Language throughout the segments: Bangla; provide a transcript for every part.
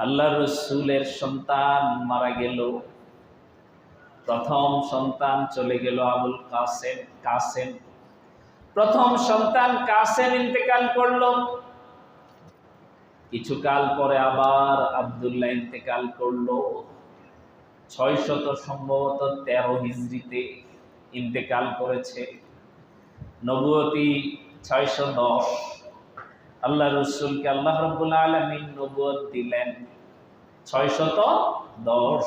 আল্লাহ রসুলের সন্তান মারা গেল। প্রথম সন্তান চলে গেল আবুল কাসেম। প্রথম সন্তান কাসেম ইন্তেকাল করল। কিছুকাল পরে আবার আব্দুল্লাহ ইন্তেকাল করলো। 613 হিজরিতে ইন্তেকাল করেছে। নবুয়তি 610। আল্লাহ রসুলকে আল্লাহ রাব্বুল আলামিন নবুয়ত দিলেন 610।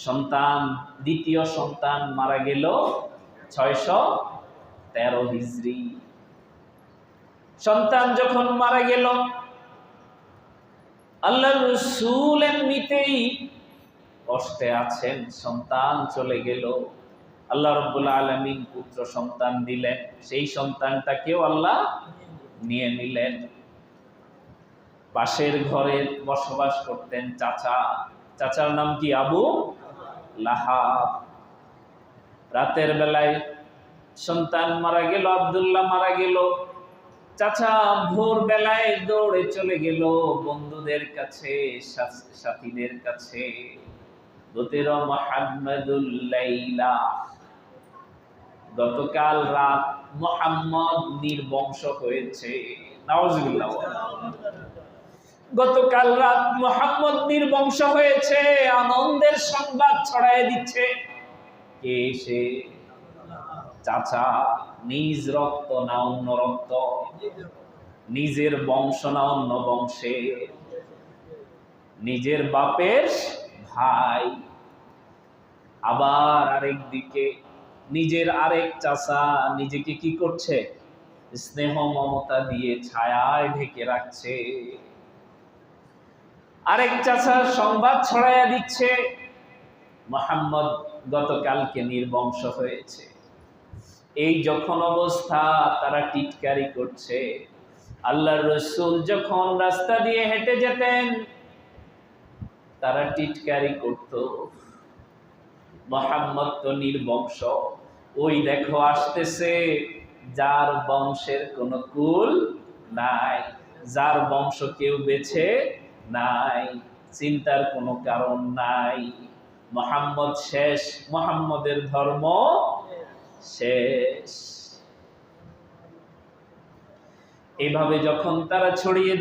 সন্তান, দ্বিতীয় সন্তান মারা গেল 613 হিজরি। সন্তান যখন মারা গেল, আল্লাহ রসুল এমনিতেই কষ্টে আছেন, সন্তান চলে গেল। আল্লাহ রাব্বুল আলামিন পুত্র সন্তান দিলেন, সেই সন্তানটাকেও আল্লাহ নিয়ে নিলেন। পাশের ঘরে বসবাস করতেন চাচার নাম কি? আবু লাহাব। রাতের বেলায় সন্তান মারা গেল, আব্দুল্লাহ মারা গেল। চাচা ভোর বেলায় দৌড়ে চলে গেল বন্ধুদের কাছে, সাথীদের কাছে। গতকাল রাত মুহাম্মদ নির্বংশ হয়েছে। নাউজুবিল্লাহ। গতকাল রাত মুহাম্মদ নির্বংশ হয়েছে, আনন্দের সংবাদ ছড়ায় দিচ্ছে কে? সে চাচা। নিজ রক্ত না অন্য রক্ত, নিজের বংশ না অন্য বংশে, নিজের বাপের ভাই। আবার আরেক দিকে নিজের আরেক চাচা নিজেকে কি করছে? স্নেহ মমতা দিয়ে ছায়ায় ঢেকে রাখছে। আরেক চাচার সংবাদ ছড়াইয়া দিচ্ছে মুহাম্মদ গতকালকে নির্বংশ হয়েছে। এই যখন অবস্থা, তারা টিটকারি করছে। আল্লাহর রাসূল যখন রাস্তা দিয়ে হেঁটে যেতেন, তারা টিটকারি করত, মুহাম্মদ তো নির্বংশ, ওই দেখো আসতেছে যার বংশের কোনো কুল নাই, যার বংশ কেউ বেছে নাই, চিন্তার কোনো কারণ নাই। মুহাম্মদ শেষ, মুহাম্মদের ধর্ম শেষ। এভাবে যখন তারা ছড়িয়ে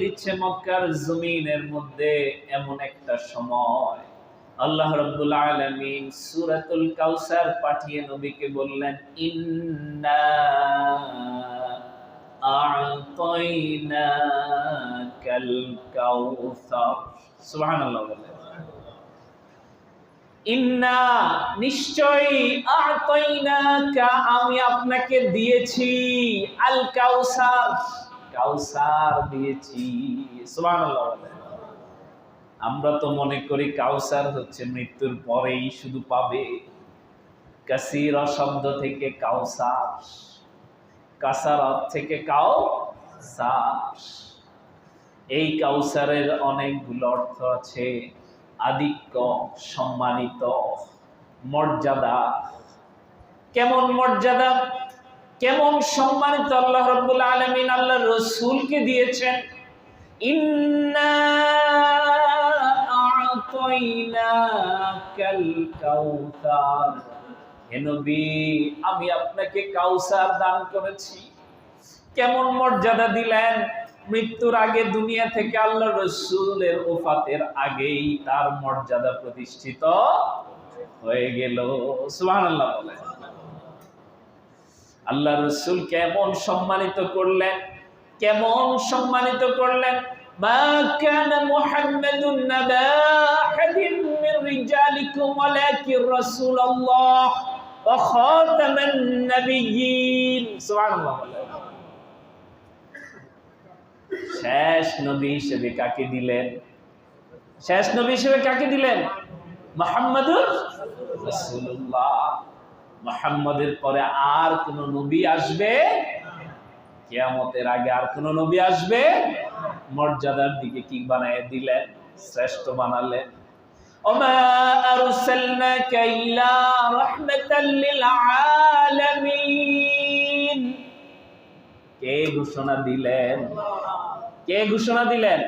দিচ্ছে, মক্কার জমিনের মধ্যে এমন একটা সময় আল্লাহ রাব্বুল আলামিন সূরাতুল কাউসার পাঠিয়ে নবীকে বললেন, ইন্না আ'তাইনাকাল কাউসার। সুবহানাল্লাহ। ইন্না, নিশ্চয়ই, আ'তাইনাকা, আমি আপনাকে দিয়েছি, আল কাউসার, কাউসার দিয়েছি। সুবহানাল্লাহ। আমরা তো মনে করি কাউসার হচ্ছে মৃত্যুর পরেই শুধু পাবে। কাসীরা শব্দ থেকে কাউসার, কাসারাত থেকে কাউসার। এই কাউসারের অনেকগুলো অর্থ আছে। আধিক্য, সম্মানিত, মর্যাদা। কেমন মর্যাদা, কেমন সম্মানিত আল্লাহ রাব্বুল আলামিন আল্লাহর রাসূলকে দিয়েছেন। ইন্না আ'তাইনাকাল কাউসার, হে নবী, আমি আপনাকে কাউসার দান করেছি। কেমন মর্যাদা দিলেন! মৃত্যুর আগে, দুনিয়া থেকে আল্লাহ রাসূলের ওফাতের আগেই তার মর্যাদা প্রতিষ্ঠিত হয়ে গেল। সুবহানাল্লাহ বলেন। আল্লাহ রাসূল কেমন সম্মানিত করলেন, কেমন সম্মানিত করলেন। মা কানা মুহাম্মাদুন নাবা আহাদিন মির রিজালিকুম ওয়ালাকিন রাসূলুল্লাহ ওয়া খাতামান নাবিয়্যিন। সুবহানাল্লাহ। শেষ নবী হিসেবে কাকে দিলেন? শেষ নবী হিসেবে কাকে দিলেন? মুহাম্মাদুর রাসূলুল্লাহ। মুহাম্মাদের পরে আর কোন নবী আসবে? কিয়ামতের আগে আর কোন নবী আসবে? মর্যাদার দিকে কি বানায় দিলেন? শ্রেষ্ঠ বানালেন। ওমা আরসালনাকা ইল্লা রাহমাতাল লিল আলামিন। কে ঘোষণা দিলেন? কে ঘোষণা দিলেন?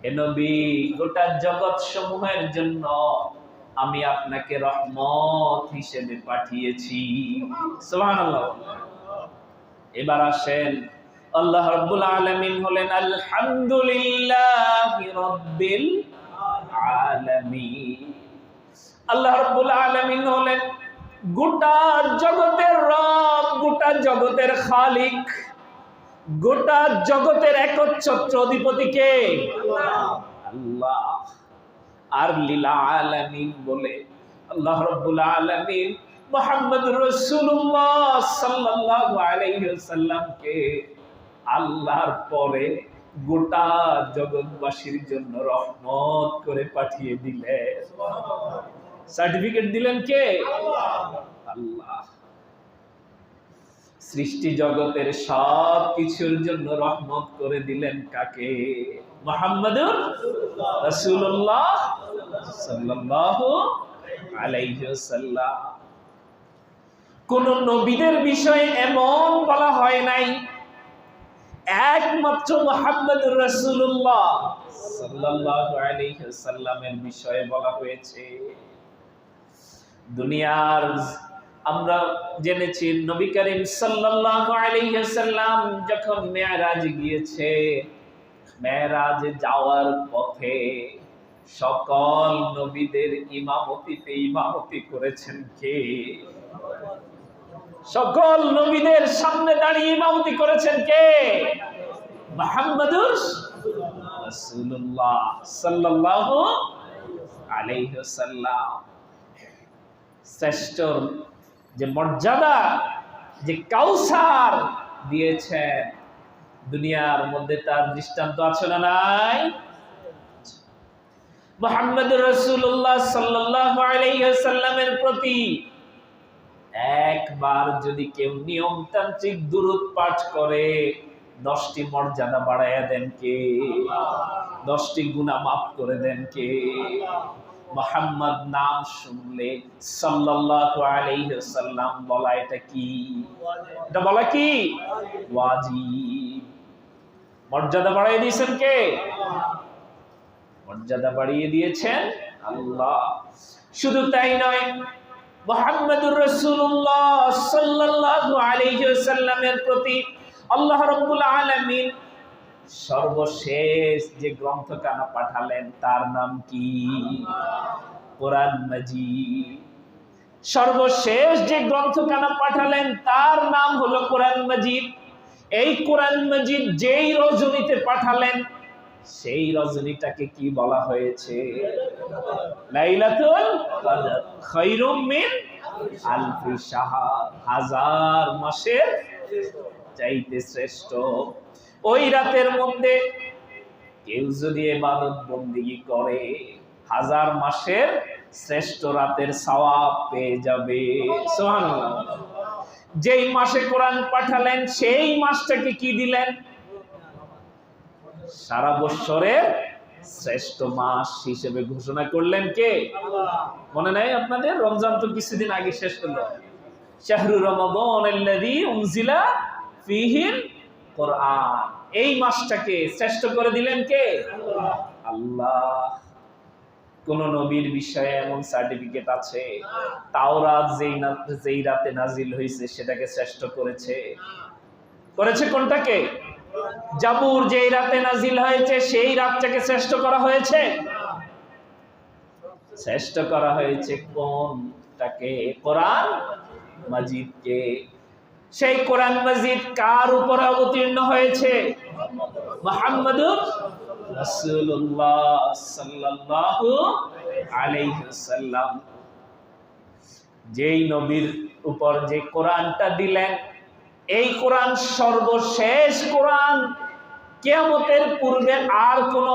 হে নবী, গোটা জগৎ সমূহের জন্য আমি আপনাকে রহমত হিসেবে পাঠিয়েছি। সুবহানাল্লাহ। এবার আসেন, আল্লাহ রাব্বুল আলামিন হলেন আলহামদুলিল্লাহি রাব্বিল আলামিন। আল্লাহ রাব্বুল আলামিন হলেন গোটা জগতের রব, গোটা জগতের খালিক, গোটা জগতের একচ্ছত্র অধিপতি কে? আল্লাহ। আর লিল আলামিন বলে আল্লাহ রাব্বুল আলামিন মুহাম্মদুর রাসূলুল্লাহ সাল্লাল্লাহু আলাইহি ওয়াসাল্লামকে আল্লাহর পরে গোটা জগৎবাসীর জন্য রহমত করে পাঠিয়ে দিলেন। সার্টিফিকেট দিলেন কে? আল্লাহ। সৃষ্টি জগতের সব কিছুর জন্য রহমত করে দিলেন কাকে? মুহাম্মদুর রাসূলুল্লাহ সাল্লাল্লাহু আলাইহি ওয়াসাল্লাম। কোন নবীদের বিষয়ে এমন বলা হয় নাই, একমাত্র মুহাম্মদুর রাসূলুল্লাহ সাল্লাল্লাহু আলাইহি ওয়াসাল্লামের বিষয়ে বলা হয়েছে। দুনিয়ার আমরা জেনেছি নবী করিম সাল্লাল্লাহু আলাইহি ওয়াসাল্লাম যখন মেরাজ গিয়েছে, মেরাজে যাওয়ার পথে সকল নবীদের ইমামতি করেছেন কে? সকল নবীদের সামনে দাঁড়িয়ে ইমামতি করেছেন কে? মুহাম্মদুর রাসূলুল্লাহ সাল্লাল্লাহু আলাইহি ওয়াসাল্লাম। শ্রেষ্ঠ যে মর্যাদা, যে কাউসার দিয়েছেন, দুনিয়ার মধ্যে তার দৃষ্টান্ত আছে না নাই? মুহাম্মদুর রাসূলুল্লাহ সাল্লাল্লাহু আলাইহি ওয়াসাল্লামের প্রতি একবার যদি কেউ নিয়মতান্ত্রিক দুরূদ পাঠ করে 10টি মর্যাদা বাড়ায়া দেন কে? 10টি গুনাহ মাফ করে দেন কে? মুহাম্মদ নাম শুনলে সাল্লাল্লাহু আলাইহি ওয়াসাল্লাম বলা, এটা কি? এটা বলা কি? ওয়াজিব। মর্যাদা বাড়িয়ে দিয়েছেন কে? মর্যাদা বাড়িয়ে দিয়েছেন আল্লাহ। শুধু তাই নয়, মুহাম্মদুর রাসূলুল্লাহ সাল্লাল্লাহু আলাইহি ওয়াসাল্লামের প্রতি আল্লাহ রাব্বুল আলামিন সর্বশেষ যে গ্রন্থখানা পাঠালেন তার নাম কি? কোরআন মাজিদ। সর্বশেষ যে গ্রন্থখানা পাঠালেন তার নাম হলো কোরআন মাজিদ। এই কোরআন মাজিদ যেই রজনীতে পাঠালেন, সেই রজনীটাকে কি বলা হয়েছে? লাইলাতুল কদর খায়রুম মিন আলফি শাহর, 1000 মাসের চাইতে শ্রেষ্ঠ। ওই রাতের মধ্যে কেউ যদি ইবাদত বন্দেগী করে 1000 মাসের শ্রেষ্ঠ রাতের সওয়াব পেয়ে যাবে। সুবহানাল্লাহ। যেই মাসে কোরআন পাঠালেন সেই মাসটাকে কি দিলেন? সারা বছরের শ্রেষ্ঠ মাস হিসেবে ঘোষণা করলেন কে? মনে নাই আপনাদের? রমজান তো কিছুদিন আগে শেষ হলো। শাহরু রমাদানাল্লাযী উনজিলা ফীহিল কোরআন। এই মাসটাকে শ্রেষ্ঠ করে দিলেন কে? আল্লাহ। কোন নবীর বিষয়ে এমন সার্টিফিকেট আছে? তাওরাত যেই রাতে নাজিল হয়েছে সেটাকে শ্রেষ্ঠ করেছে। কোনটাকে? জাবুর যেই রাতে নাজিল হয়েছে সেই রাতটাকে শ্রেষ্ঠ করা হয়েছে? শ্রেষ্ঠ করা হয়েছে কোনটাকে? কোরআন মাজিদকে। সেই কোরআন মাজিদ কার উপর অবতীর্ণ হয়েছে? মুহাম্মদুর রাসূলুল্লাহ সাল্লাল্লাহু আলাইহি ওয়াসাল্লাম। যেই নবীর উপর যে কোরআনটা দিলেন, এই কোরআন সর্বশেষ কোরআন। কিয়ামতের পূর্বে আর কোন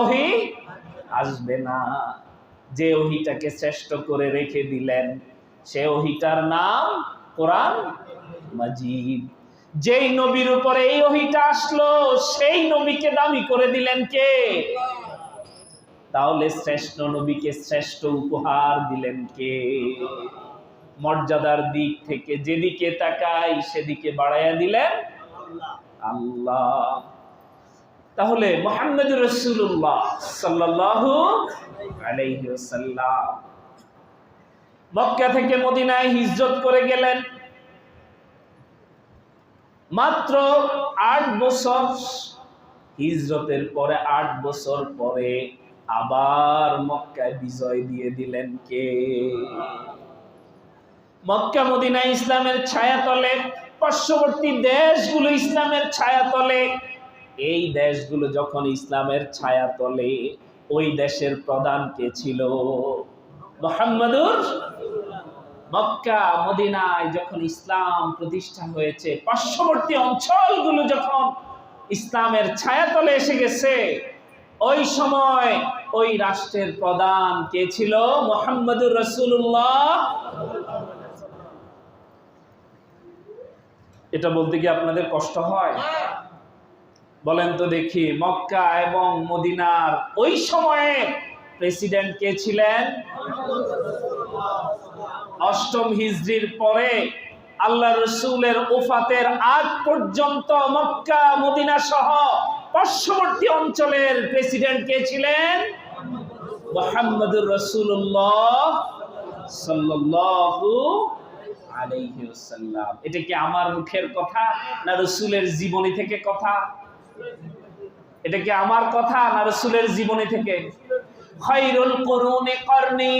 ওহী আসবে না। যে ওহীটাকে শ্রেষ্ঠ করে রেখে দিলেন সে ওহীটার নাম কোরআন মাজিদ। যেই নবীর উপরে এই ওহীটা আসলো সেই নবীকে দামি করে দিলেন কে? তাহলে শ্রেষ্ঠ নবীকে শ্রেষ্ঠ উপহার দিলেন কে? মর্যাদার দিক থেকে যেদিকে তাকাই সেদিকে বাড়াইয়া দিলেন আল্লাহ। তাহলে মুহাম্মদুর রাসূলুল্লাহ সাল্লাল্লাহু আলাইহি ওয়াসাল্লাম মক্কা থেকে মদিনায় হিজরত করে গেলেন। মাত্র 8 বছর হিজরতের পরে 8 বছর পরে আবার মক্কায় বিজয় দিয়ে দিলেন কে? মক্কা মদিনা ইসলামের ছায়াতলে, পার্শ্ববর্তী দেশগুলো ইসলামের ছায়াতলে। এই দেশগুলো যখন ইসলামের ছায়াতলে, ওই দেশের প্রধান কে ছিল? মুহাম্মদুর। মক্কা মদিনায় যখন ইসলাম প্রতিষ্ঠা হয়েছে, পার্শ্ববর্তী অঞ্চলগুলো যখন ইসলামের ছায়াতলে এসে গেছে, ওই সময় ওই রাষ্ট্রের প্রধান কে ছিল? মুহাম্মদুর রাসূলুল্লাহ। এটা বলতে কি আপনাদের কষ্ট হয়? বলেন তো দেখি, মক্কা এবং মদিনার ওই সময়ে প্রেসিডেন্ট কে ছিলেন? 8ম হিজরির পরে আল্লাহ রসুলের ওফাতের আগ পর্যন্ত মক্কা মদিনা সহ পার্শ্ববর্তী অঞ্চলের প্রেসিডেন্ট কে ছিলেন? মুহাম্মদুর রাসূলুল্লাহ সাল্লাল্লাহু আলাইহি ওয়াসাল্লাম। এটা কি আমার মুখের কথা না রাসূলের জীবনী থেকে কথা? এটা কি আমার কথা না রাসূলের জীবনী থেকে? খায়রুল কুরুনি করনি,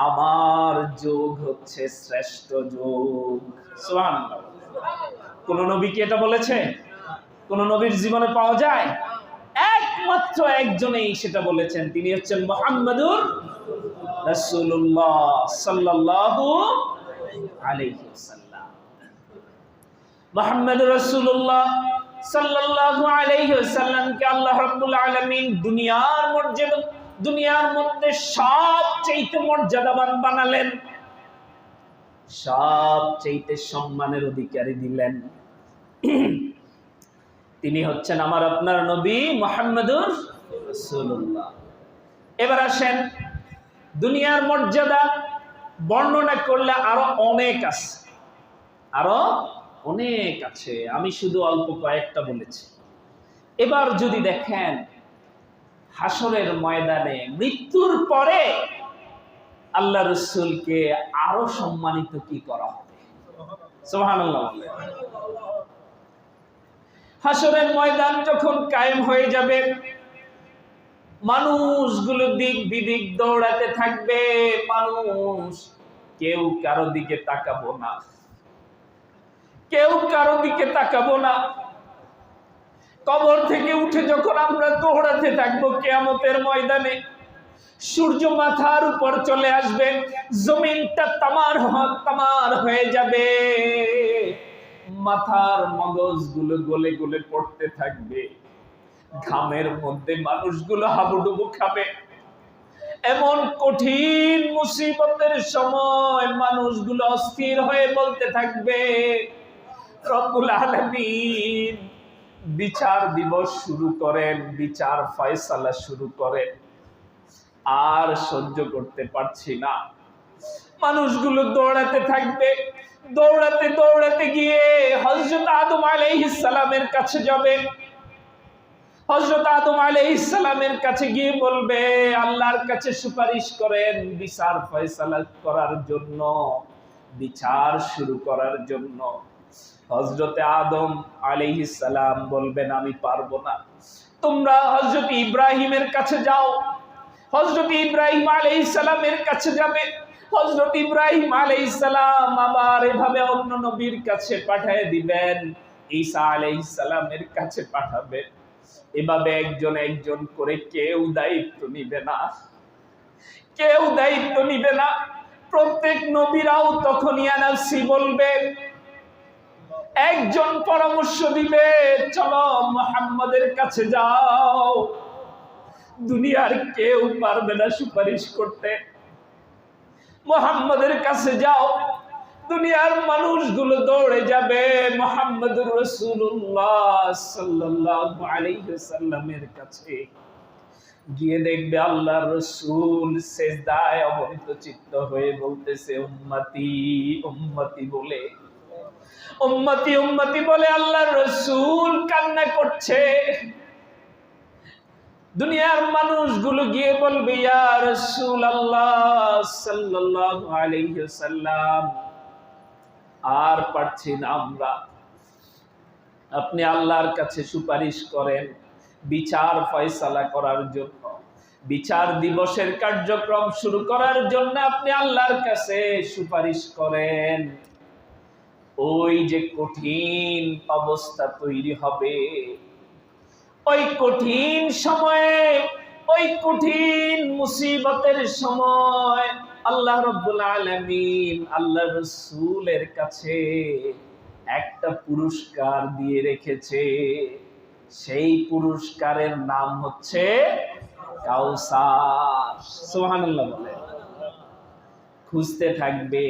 আমার যুগ হচ্ছে শ্রেষ্ঠ যুগ। সুবহানাল্লাহ। কোন নবী কি এটা বলেছে? কোন নবীর জীবনে পাওয়া যায়? একমাত্র একজনেই সেটা বলেছেন, তিনি হচ্ছেন মুহাম্মদুর রাসূলুল্লাহ সাল্লাল্লাহু আলাইহি ওয়াসাল্লাম। মুহাম্মদুর রাসূলুল্লাহ সাল্লাল্লাহু আলাইহি ওয়াসাল্লামকে আল্লাহ রাব্বুল আলামিন দুনিয়ার মধ্যে সবচেয়ে মর্যাদাবান বানালেন, সবচেয়ে সম্মানের অধিকারী দিলেন। তিনি হচ্ছেন আমার আপনার নবী মুহাম্মদুর রাসূলুল্লাহ। এবার আসেন, দুনিয়ার মর্যাদা বর্ণনা করলে আরো অনেক আছে, আরো অনেক আছে, আমি শুধু অল্প কয়েকটা বলেছি। এবার যদি দেখেন হাসরের ময়দানে মৃত্যুর পরে আল্লাহ রাসূলকে আরো সম্মানিত কি করা হবে? সুবহানাল্লাহ। হাসরের ময়দান যখন কায়েম হয়ে যাবে, মানুষগুলো দিক বিদিক দৌড়াতে থাকবে, মানুষ কেউ কারো দিকে তাকাবো না, কেউ কারো দিকে তাকাবো না। কবর থেকে উঠে যখন আমরা দৌড়াতে থাকবো কিয়ামতের ময়দানে, সূর্য মাথার উপর চলে আসবে, জমিনটা তামার হয়ে যাবে, মাথার মগজগুলো গলে গলে পড়তে থাকবে, ঘামের মধ্যে মানুষগুলো হাবুডুবু খাবে। এমন কঠিন মুসিবতের সময় মানুষগুলো অস্থির হয়ে বলতে থাকবে, রব্বুল আলামিন বিচার দিবস শুরু করেন, বিচার ফয়সালা শুরু করেন, আর সহ্য করতে পারছি না। মানুষগুলো দৌড়াতে থাকবে, দৌড়াতে দৌড়াতে গিয়ে হযরত আদম আলাইহিস সালামের কাছে যাবে। হযরত আদম আলাইহিস সালামের কাছে গিয়ে বলবে, আল্লাহর কাছে সুপারিশ করেন বিচার ফয়সালা করার জন্য, বিচার শুরু করার জন্য। হযরত আদম আলাইহিস সালাম বলবেন, আমি পারবো না, তোমরা হযরত ইব্রাহিমের কাছে যাও। হযরত ইব্রাহিম আলাইহিস সালামের কাছে যাবে, হযরত ইব্রাহিম আলাইহিস সালাম আবার এভাবে অন্য নবীর কাছে পাঠিয়ে দিবেন, ঈসা আলাইহিস সালামের কাছে পাঠাবেন। এভাবে একজন একজন করে কেউ দায়িত্ব নিবে না, কেউ দায়িত্ব নিবে না। প্রত্যেক নবীরাও তখন ইয়া নাফসি বলবে, একজন পরামর্শ দিবে, চলো মুহাম্মাদের কাছে যাও, দুনিয়ার কেউ পারবে না সুপারিশ করতে, মুহাম্মাদের কাছে যাও। দুনিয়ার মানুষগুলো দৌড়ে যাবে মুহাম্মদুর রাসূলুল্লাহ সাল্লাল্লাহু আলাইহি ওয়াসাল্লামের কাছে। গিয়ে দেখবে আল্লাহর রাসূল সিজদায় অবনত চিত্ত হয়ে বলতেছে উম্মতি উম্মতি বলে, উম্মতি উম্মতি বলে আল্লাহর রাসূল কান্না করছে। দুনিয়ার মানুষগুলো গিয়ে বলবে ইয়া রাসূলুল্লাহ সাল্লাল্লাহু আলাইহি ওয়াসাল্লাম, আর পারছি না আমরা, আপনি আল্লাহর কাছে সুপারিশ করেন বিচার ফয়সালা করার জন্য, বিচার দিবসের কার্যক্রম শুরু করার জন্য আপনি আল্লাহর কাছে সুপারিশ করেন। ওই যে কঠিন অবস্থা তৈরি হবে, ওই কঠিন সময়ে, ওই কঠিন মুসিবতের সময় আল্লাহ রাব্বুল আলামিন আল্লাহ রাসূলের কাছে একটা পুরস্কার দিয়ে রেখেছে। সেই পুরস্কারের নাম হচ্ছে কাউসার। সুবহানাল্লাহ বলে। খুঁজতে থাকবে,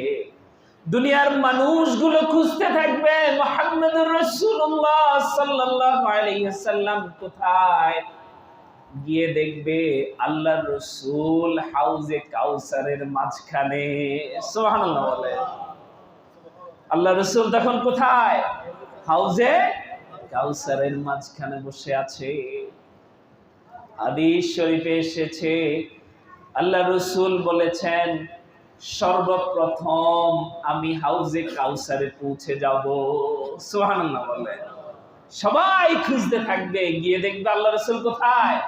দুনিয়ার মানুষগুলো খুঁজতে থাকবে মুহাম্মদুর রাসূলুল্লাহ সাল্লাল্লাহু আলাইহি ওয়াসাল্লাম কোথায়। গিয়ে দেখবে আল্লাহর রাসূল হাউজে কাউসারের মাঝখানে। সুবহানাল্লাহ বলে। আল্লাহর রাসূল তখন কোথায়? হাউজে কাউসারের মাঝখানে বসে আছে। হাদিস শরীফে এসেছে আল্লাহর রাসূল বলেছেন সর্বপ্রথম আমি হাউজে কাউসারে পৌঁছে যাব। সুবহানাল্লাহ বলে। সবাই খুঁজতে থাকবে, গিয়ে দেখবে আল্লাহর রাসূল কোথায়?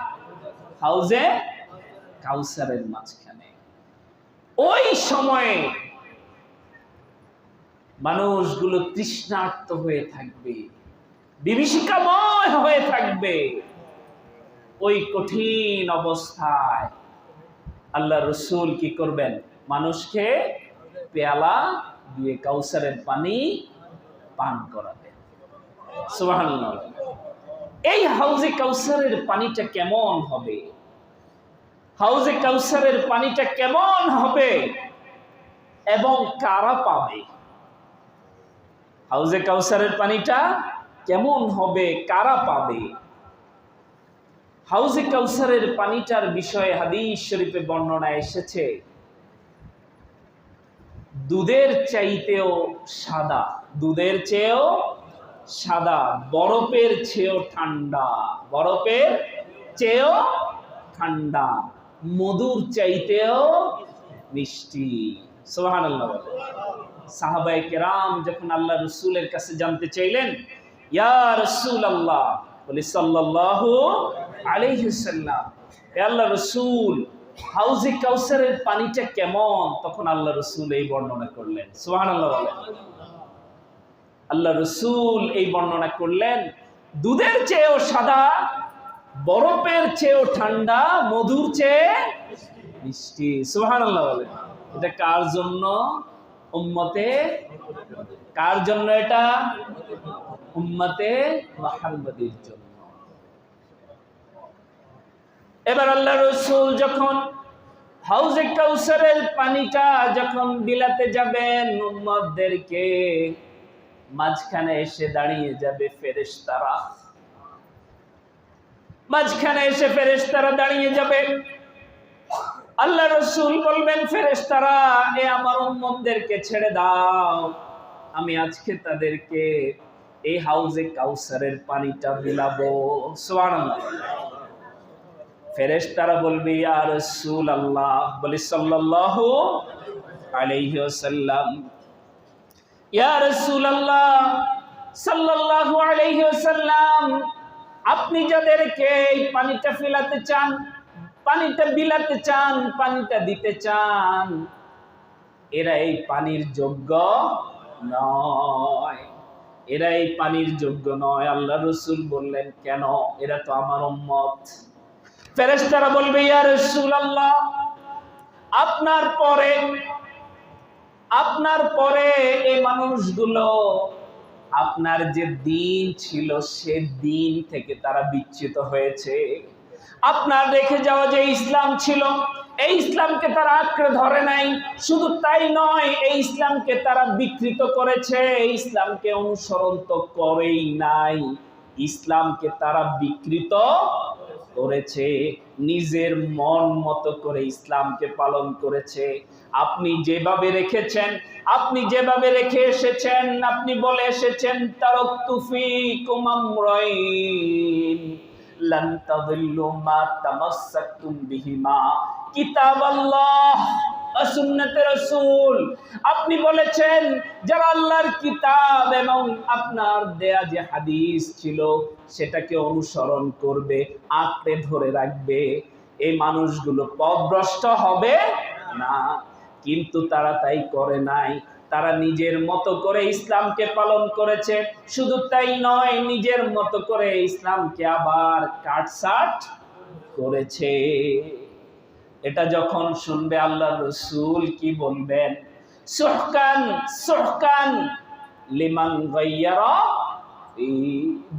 হাউজে কাউসারের মাঝখানে। ওই সময়ে মানুষগুলো তৃষ্ণার্ত হয়ে থাকবে, বিভীষিকাময় হয়ে থাকবে। ওই কঠিন অবস্থায় আল্লাহর রাসূল কি করবেন? মানুষকে পেয়ালা দিয়ে কাউসারের পানি পান করাবেন। সুবহানাল্লাহ। এই হাউজে কাউসারের পানিটা কেমন হবে? হাউজে কাউসারের পানিটা কেমন হবে এবং কারা পাবে? হাউজে কাউসারের পানিটা কেমন হবে, কারা পাবে? হাউজে কাউসারের পানিটার বিষয়ে হাদিস শরীফে বর্ণনা এসেছে দুধের চাইতেও সাদা, দুধের চেয়েও সাদা, বরফের চেয়েও ঠান্ডা, বরফের চেয়েও ঠান্ডা, মধুর চাইতেও মিষ্টি। সুবহানাল্লাহ। সাহাবায়ে কেরাম যখন আল্লাহ রাসূলের কাছে জানতে চাইলেন ইয়া রাসূলুল্লাহ, বলি সাল্লাল্লাহু আলাইহি ওয়াসাল্লাম, হে আল্লাহ রাসূল হাউজে কাউসারের পানিটা কেমন? তখন আল্লাহ রাসূল এই বর্ণনা করলেন। সুবহানাল্লাহ বলেন। আল্লাহ রাসূল এই বর্ণনা করলেন দুধের চেয়েও সাদা, বরফের চেয়েও ঠান্ডা, মধুর চেয়ে মিষ্টি। সুবহানাল্লাহ বলেন। এটা কার জন্য? উম্মতে, কার জন্য এটা? উম্মতে মুহাম্মাদীর জন্য। এবার আল্লাহ রাসূল যখন হাউজে কাউসারের পানিটা যখন বিলাতে যাবেন উম্মতদেরকে, মাঝখানে এসে দাঁড়িয়ে যাবে ফেরেশতারা, মাঝখানে এসে ফেরেশতারা দাঁড়িয়ে যাবে। আল্লাহ রাসূল বলবেন ফেরেশতারা, এ আমার উম্মতদেরকে ছেড়ে দাও, আমি আজকে তাদেরকে এই হাউজে কাউসারের পানিটা বিলাবো। সুবহানাল্লাহ। ফেরেশতারা বলবে ইয়া রাসূলুল্লাহ, বলি সাল্লাল্লাহু আলাইহি ওয়াসাল্লাম, ইয়া রাসূলুল্লাহ সাল্লাল্লাহু আলাইহি ওয়াসাল্লাম, আপনি যাদেরকে এই পানিটা ফেলাতে চান, পানিটা বিলাতে চান, পানিটা দিতে চান, এরা এই পানির যোগ্য নয়, এরা এই পানির যোগ্য নয়। আল্লাহ রাসূল বললেন কেন? এরা তো আমার উম্মত। ফেরেশতারা বলবে ইয়া রাসূলুল্লাহ, আপনার পরে এই মানুষগুলো আপনার যে দিন ছিল সে দিন থেকে তারা বিচ্যুত হয়েছে। আপনার রেখে যাওয়া যে ইসলাম ছিল এই ইসলামকে তারা আঁকড়ে ধরে নাই, শুধু তাই নয় এই ইসলামকে তারা বিকৃত করেছে, এই ইসলামকে অনুসরণ তো করেই নাই, ইসলামকে তারা বিকৃত করেছে, নিজের মন মতো করে ইসলামকে পালন করেছে। আপনি যেভাবে রেখেছেন, আপনি যেভাবে রেখে এসেছেন, আপনি বলে এসেছেন তারাকতু ফীকুম আমরাইন লান তাদিল্লু মা তামাসসাকতুম বিহিমা কিতাবাল্লাহ ওয়া সুন্নাতে রাসূল। আপনি বলেছেন যারা আল্লাহর কিতাব এবং আপনার দেয়া যে হাদিস ছিল সেটাকে অনুসরণ করবে, আঁকড়ে ধরে রাখবে, এই মানুষগুলো পথভ্রষ্ট হবে না। কিন্তু তারা তাই করে নাই। তারা নিজের মতো করে ইসলামকে পালন করেছে। শুধু তাই নয়, নিজের মতো করে ইসলামকে আবার কাটছাট করেছে। এটা যখন শুনবে আল্লাহর রাসূল কি বলবেন? সুহকান সুহকান লিমান গায়্যারা,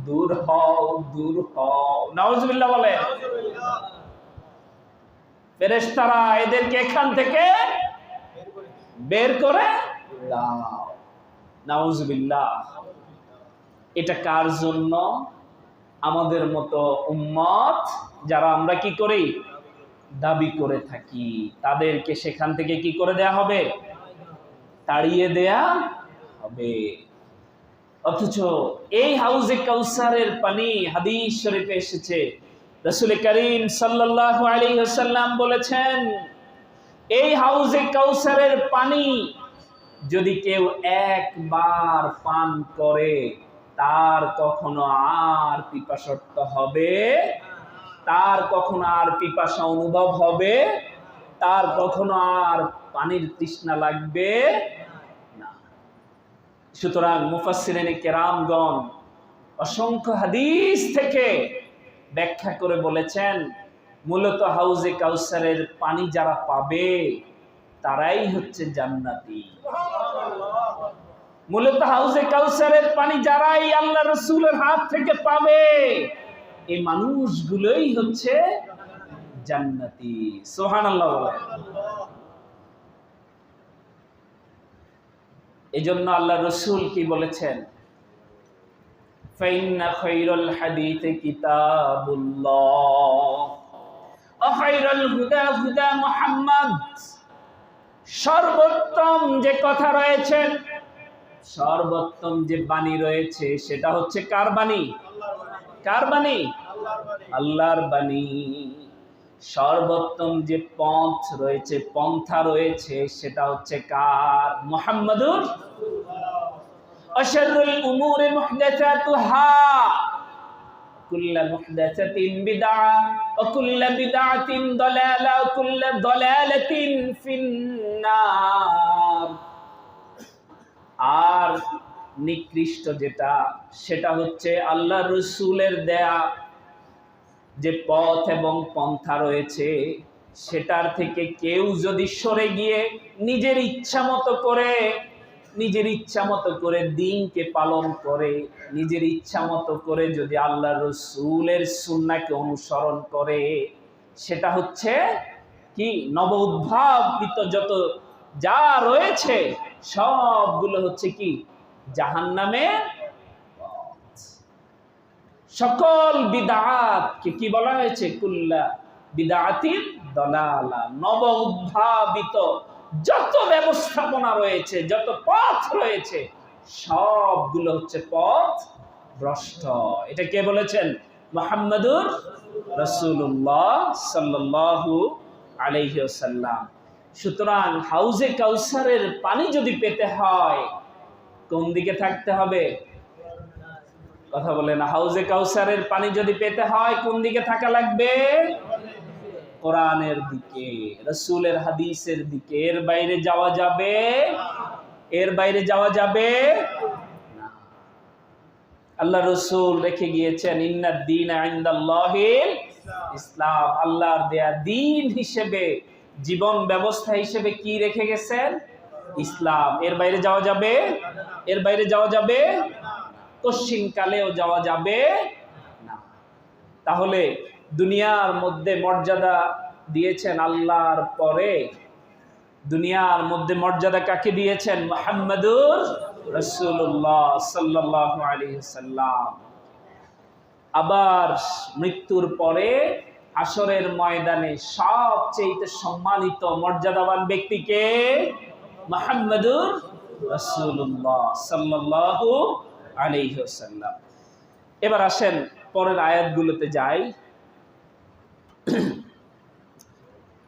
দূর হও, দূর হও। নাউজুবিল্লাহ বলেন। ফেরেশতারা এদেরকে এখান থেকে বের করে দাও। নাউজুবিল্লাহ। এটা কার জন্য? আমাদের মতো উম্মত যারা আমরা কি করি, দাবি করে থাকি, তাদেরকে সেখান থেকে কি করে দেয়া হবে? তাড়িয়ে দেয়া হবে। অথচ এই হাউজে কাউসারের পানি হাদিস শরীফে এসেছে, রাসূল করিম সাল্লাল্লাহু আলাইহি ওয়াসাল্লাম বলেছেন, এই হাউজে কাউসারের পানি যদি কেউ একবার পান করে তার কখনো আর পিপাসার্ত হবে, তার কখনো আর পিপাসা অনুভব হবে, তার কখনো আর পানির তৃষ্ণা লাগবে না। সুতরাং মুফাসসিরিনে কেরামগণ অসংখ্য হাদিস থেকে ব্যাখ্যা করে বলেছেন, মূলত হাউজে কাউসারের পানি যারা পাবে তারাই হচ্ছে জান্নাতি। মূলত হাউজে কাউসারের পানি যারাই আল্লাহ রাসূলের হাত থেকে পাবে, এই মানুষগুলোই হচ্ছে জান্নাতি। সুবহানাল্লাহ বলেন। এজন্য আল্লাহ রাসূল কি বলেছেন? ফাইন্না খায়রাল হাদিসি কিতাবুল্লাহ ওয়া খায়রাল হুদা হুদা মুহাম্মদ। সর্বোত্তম যে কথা রয়েছে, সর্বোত্তম যে বাণী রয়েছে সেটা হচ্ছে কার বাণী? কার বাণী? আল্লাহর বাণী। সর্বোত্তম যে পথ রয়েছে, পন্থা রয়েছে, সেটা হচ্ছে কার? মুহাম্মাদুর। আশারুল উমুরি মুহদাসাতুহা, কুল্লু মুহদাসাতিন বিদআ ওয়া কুল্লু বিদআতিন দালালা ওয়া কুল্লু দালালাতিন ফিন্নার। আর নিকৃষ্ট যেটা, সেটা হচ্ছে আল্লাহ রাসূলের দেয়া যে পথ এবং পন্থা রয়েছে, সেটার থেকে কেউ যদি সরে গিয়ে নিজের ইচ্ছা মতো করে দ্বীনকে পালন করে, নিজের ইচ্ছা মতো করে যদি আল্লাহ রাসূলের সুন্নাহকে অনুসরণ করে, সেটা হচ্ছে কি? নব উদ্ভাবিত যত যা রয়েছে সবগুলো হচ্ছে কি? জাহান্নামের পথ। সকল বিদআতকে কি বলা হয়েছে? কুল্লা বিদআতিন দালালা। নব উদ্ভাবিত যত ব্যবস্থাপনা রয়েছে, যত পথ রয়েছে, সবগুলো হচ্ছে পথ ভ্রষ্ট। এটা কে বলেছেন? মুহাম্মাদুর রাসূলুল্লাহ সাল্লাল্লাহু আলাইহি ওয়াসাল্লাম। সুতরাং হাউজে কাউসারের পানি যদি পেতে হয় কোন দিকে থাকতে হবে? কথা বলে না। হাউজে কাউসারের পানি যদি পেতে হয় কোন দিকে থাকা লাগবে? কোরআনের দিকে, রাসূলের হাদিসের দিকে। এর বাইরে যাওয়া যাবে? এর বাইরে যাওয়া যাবে না। আল্লাহ রাসূল রেখে গিয়েছেন ইন্নাদ দীনা ইনদাল্লাহিল ইসলাম। আল্লাহর দেয়া দ্বীন হিসেবে, জীবন ব্যবস্থা হিসেবে কি রেখে গেছেন? ইসলাম। এর বাইরে যাওয়া যাবে? এর বাইরে যাওয়া যাবে? কশিনকালেও যাওয়া যাবে না। তাহলে দুনিয়ার মধ্যে মর্যাদা দিয়েছেন আল্লাহর পরে, দুনিয়ার মধ্যে মর্যাদা কাকে দিয়েছেন? মুহাম্মাদুর রাসূলুল্লাহ সাল্লাল্লাহু আলাইহি ওয়াসাল্লাম। আবার মৃত্যুর পরে হাসরের ময়দানে সবচেয়ে সম্মানিত মর্যাদাবান ব্যক্তিকে মুহাম্মদুর রাসূলুল্লাহ সাল্লাল্লাহু আলাইহি ওয়াসাল্লাম। এবার আসেন পরের আয়াতগুলোতে যাই।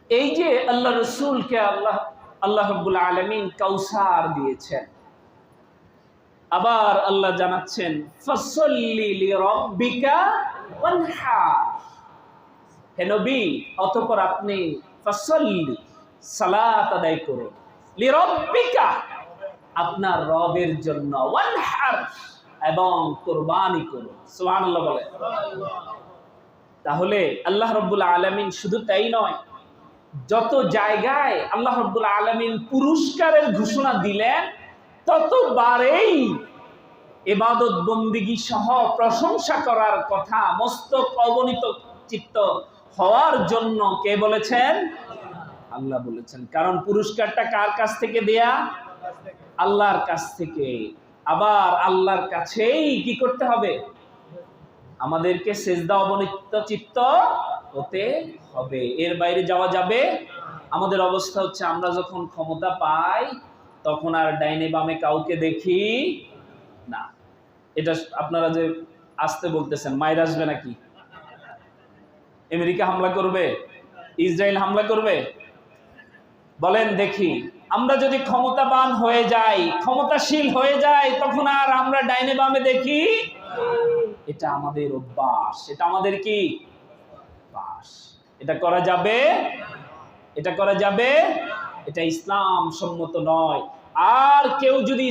এই যে আল্লাহ রসুলকে আল্লাহ রাব্বুল আলামিন কাউসার দিয়েছেন, আবার আল্লাহ জানাচ্ছেন ফাসল্লি লিরাব্বিকা ওয়ানহার, হে নবী অতঃপর আপনি ফাসল্লি সালাত আদায় করুন, লিরাব্বিকা আপনার রবের জন্য, ওয়ানহার এবং কুরবানি করুন। সুবহানাল্লাহ বলে। তাহলে আল্লাহ রাব্বুল আলামিন শুধু তাই নয়, যত জায়গায় আল্লাহ রাব্বুল আলামিন পুরস্কারের ঘোষণা দিলেন ততবারেই ইবাদত বন্দেগী সহ প্রশংসা করার কথা মস্তক অবনীত চিত্ত হওয়ার জন্য কে বলেছেন? আল্লাহ বলেছেন। কারণ পুরস্কারটা কার কাছ থেকে দেয়া? আল্লাহর কাছ থেকে। আবার আল্লাহর কাছেই কি করতে হবে? আমাদেরকে সেজদা অবনীত চিত্ত হতে হবে, এর বাইরে যাওয়া যাবে। আমাদের অবস্থা হচ্ছে আমরা যখন ক্ষমতা পাই তখন আর ডাইনে বামে কাউকে দেখি না। এটা আপনারা যে আসতে বলতেছেন, মায়ের আসবে নাকি? আমেরিকা হামলা করবে? ইসরায়েল হামলা করবে? বলেন দেখি। আমরা যদি ক্ষমতাবান হয়ে যাই, ক্ষমতাশীল হয়ে যাই, তখন আর আমরা ডাইনে বামে দেখি? এটা আমাদের অভ্যাস। এটা আমাদের কি অভ্যাস? এটা করা যাবে? এটা করা যাবে? এটা ইসলাম সম্মত নয়। আর কেউ যদি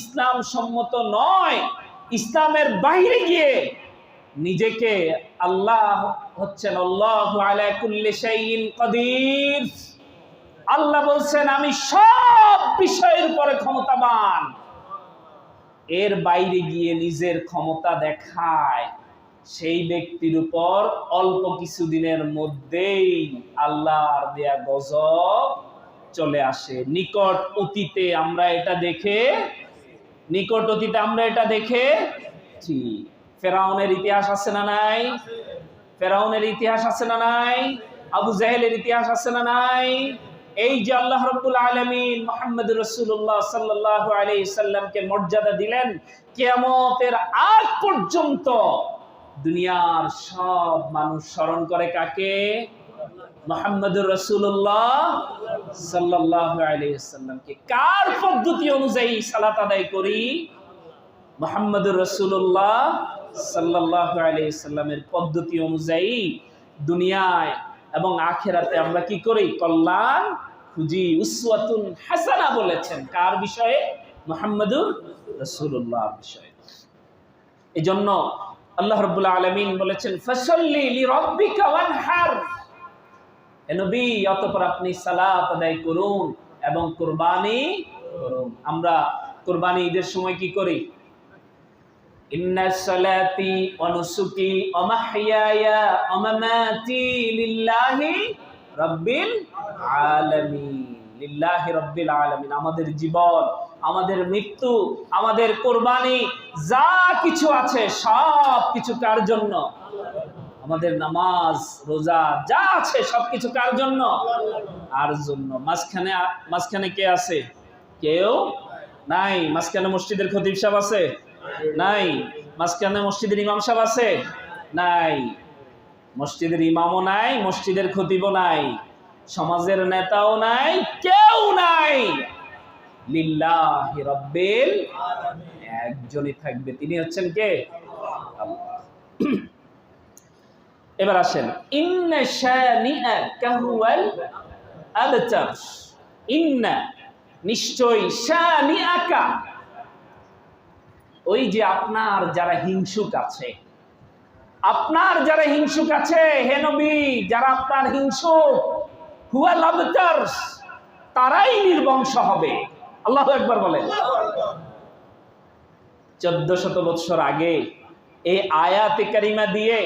ইসলাম সম্মত নয়, ইসলামের বাইরে গিয়ে নিজেকে আল্লাহ হচ্ছেন আল্লাহু আলা কুল্লি শাইইন কাদির, আল্লাহ বলছেন আমি সব বিষয়ের উপরে ক্ষমতাবান, এর বাইরে গিয়ে নিজের ক্ষমতা দেখায়, সেই ব্যক্তির উপর অল্প কিছুদিনের মধ্যেই আল্লাহর দেয়া গজব চলে আসে। নিকট অতীতে আমরা এটা দেখেছি। ফেরাউনের ইতিহাস আছে না নাই? ফেরাউনের ইতিহাস আছে না নাই? আবু জাহেলের ইতিহাস আছে না নাই? এই যে আল্লাহ রাব্বুল আলামিন মুহাম্মদুর রাসূলুল্লাহ সাল্লাল্লাহু আলাইহি সাল্লামকে মর্যাদা দিলেন, কিয়ামতের আগ পর্যন্ত দুনিয়ার সব মানুষ স্মরণ করে কাকে? মুহাম্মদুর রাসূলুল্লাহ সাল্লাল্লাহু আলাইহি সাল্লামকে। কার পদ্ধতি অনুযায়ী সালাত আদায় করি? মুহাম্মদুর রাসূলুল্লাহ সাল্লাল্লাহু আলাইহি সাল্লামের পদ্ধতি অনুযায়ী দুনিয়ায় এবং আখিরাতে আমরা কি করি? কল্যাণ খুঁজি। উসওয়াতুন হাসানা বলেছেন কার বিষয়ে? মুহাম্মদুর রাসূলুল্লাহর বিষয়ে। এজন্য আল্লাহ রাব্বুল আলামিন বলেছেন ফাসাল্লি লিরাব্বিকা ওয়ানহার, হে নবী অতঃপর আপনি সালাত আদায় করুন এবং কুরবানি করুন। আমরা কুরবানি ঈদের সময় কি করি? ইন্না সালাতি ওয়া নুসুকি ওয়া মাহইয়ায়া ওয়া মামাতি লিল্লাহি রাব্বিল আলামিন। লিল্লাহি রাব্বিল আলামিন। আমাদের জীবন, আমাদের মৃত্যু, আমাদের কুরবানি যা কিছু আছে সব কিছু কার জন্য? আমাদের নামাজ রোজা যা আছে সবকিছু কার জন্য? আর জন্য। মাঝখানে কে আছে? কেউ নাই। মাঝখানে মসজিদের খতিব সাহেব আছে? নাই। মাঝখানে মসজিদের ইমাম সাহেব আছে? নাই। মসজিদের ইমামও নাই, মসজিদের খতিবও নাই, সমাজের নেতাও নাই, কেউ নাই। লিল্লাহি রাব্বিল আলামিন। একজনই থাকবে, তিনি হচ্ছেন কে? আল্লাহ। এবার আসেন ইন্না শানিআকা হুয়াল আবতার। ইন্না নিশ্চয়, শানিআকা ওই যে আপনার যারা হিংসুক আছে, আপনার যারা হিংসুক আছে হে নবী, যারা আপনার হিংসুক, হুয়াল আবতার তারাই নির্বংশ হবে। আল্লাহু আকবার বলেন। 1400 বছর আগে এই আয়াতে কারিমা দিয়ে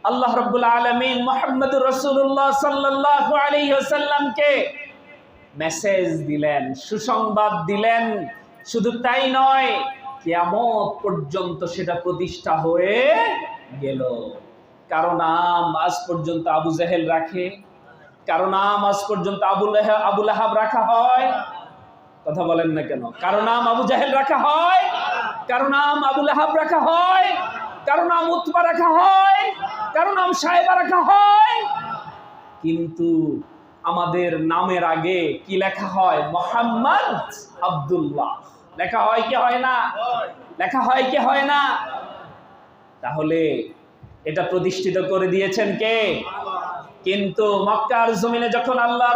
আল্লাহ রাব্বুল আলামিন মুহাম্মদুর রাসূলুল্লাহ সাল্লাল্লাহু আলাইহি ওয়াসাল্লামকে মেসেজ দিলেন, সুসংবাদ দিলেন। শুধু তাই নয়, কিয়ামত পর্যন্ত সেটা প্রতিষ্ঠা হয়ে গেল। কারো নাম আজ পর্যন্ত আবু জেহেল রাখে, কারো নাম আজ পর্যন্ত আবু লাহাব রাখা হয়? কথা বলেন না কেন? কারো নাম আবু জাহেল রাখা হয়, কারো নাম আবু লাহাব রাখা হয়, কারো নাম উতবা রাখা হয়, কারো নাম সাহেবা রাখা হয়। কিন্তু আমাদের নামের আগে কি লেখা হয়? মোহাম্মদ আব্দুল্লাহ লেখা হয় কি হয় না? লেখা হয় কি হয় না? তাহলে এটা প্রতিষ্ঠিত করে দিয়েছেন কে? কিন্তু মক্কার জমিনে যখন আল্লাহ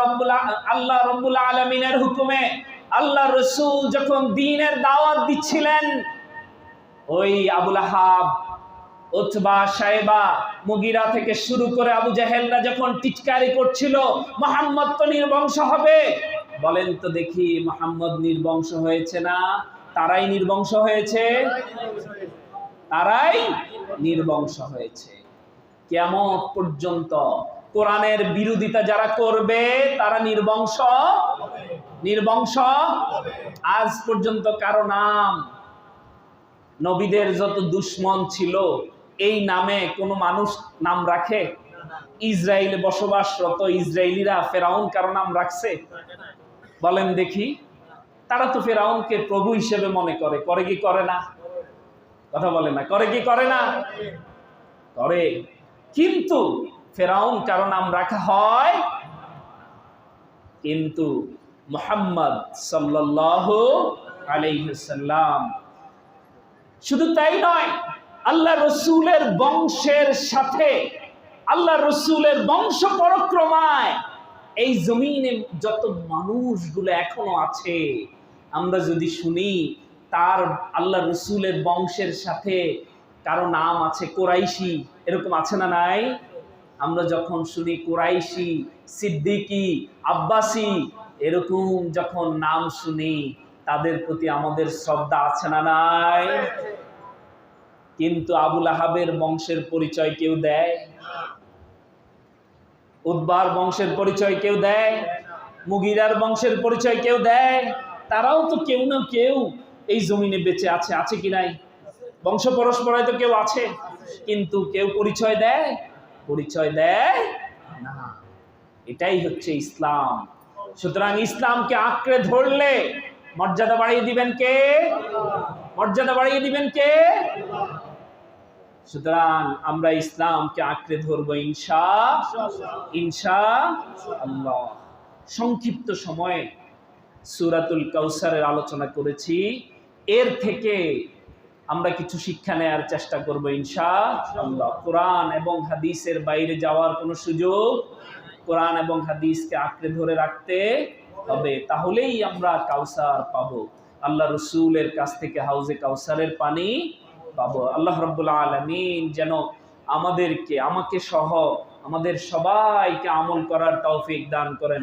রাব্বুল আলামিনের হুকুমে আল্লাহ রাসূল যখন দ্বীনের দাওয়াত দিচ্ছিলেন, ওই আবু লাহাব, উতবা, সাইবা, মুগিরা থেকে শুরু করে আবু জাহেলরা যখন টিটকারি করছিল মুহাম্মদ তো নির্বংশ হবে, বলেন তো দেখি মুহাম্মদ নির্বংশ হয়েছে না? তারাই নির্বংশ হয়েছে, তারাই নির্বংশ হয়েছে। কিয়ামত পর্যন্ত কোরআনের বিরোধিতা যারা করবে তারা নির্বংশ। আজ পর্যন্ত কারো নাম, নবীদের যত দুশ্মন ছিল, এই নামে কোনো মানুষ নাম রাখে? ইসরায়েলে বসবাসরত ইসরায়েলিরা ফেরাউন কারো নাম রাখছে? বলেন দেখি। তারা তো ফেরাউনকে প্রভু হিসেবে মনে করে, করে কি করে না? কথা বলে না, করে কি করে না? করে। কিন্তু ফেরাউন কারো নাম রাখা হয়? কিন্তু মুহাম্মদ সাল্লাল্লাহু আলাইহি ওয়াসাল্লাম, শুধু তাই নয়, আল্লাহ রসুলের বংশের সাথে, আল্লাহ রসুলের বংশ পরক্রমায় এই জমিনে যত মানুষগুলো এখনো আছে, আমরা যদি শুনি তার আল্লাহ রসুলের বংশের সাথে কারো নাম আছে কোরাইশি, এরকম আছে না নাই? আমরা যখন শুনি কোরাইশি, সিদ্দিকি, আব্বাসি, এরকম যখন নাম শুনি, তাদের প্রতি আমাদের শ্রদ্ধা আছে না নাই? কিন্তু আবু লাহাবের বংশের পরিচয় কেউ দেয়? উতবার বংশের পরিচয় কেউ দেয়? মুগিরার বংশের পরিচয় কেউ দেয়? তারাও তো কেউ না কেউ এই জমিনে বেঁচে আছে, আছে কি নাই? বংশ পরস্পরায় তো কেউ আছে, কিন্তু কেউ পরিচয় দেয়? পরিচয় দেয় না। এটাই হচ্ছে ইসলাম। সুতরাং ইসলামকে আঁকড়ে ধরলে মর্যাদা বাড়িয়ে দিবেন কে? মর্যাদা বাড়িয়ে দিবেন কে? সুতরাং আমরা ইসলামকে আঁকড়ে ধরবো ইনশাআল্লাহ। সংক্ষিপ্ত সময়ে সূরাতুল কাউসারের আলোচনা করেছি, এর থেকে আমরা কিছু শিক্ষা নেয়ার চেষ্টা করব ইনশাআল্লাহ। কোরআন এবং হাদিসের বাইরে যাওয়ার কোনো সুযোগ, কোরআন এবং হাদিসকে আঁকড়ে ধরে রাখতে হবে, তাহলেই আমরা কাউসার পাবো। আল্লাহ রসুলের কাছ থেকে হাউজে কাউসারের পানি পাবো। আল্লাহ রাব্বুল আলামিন যেন আমাদেরকে, আমাকে সহ আমাদের সবাইকে আমল করার তৌফিক দান করেন।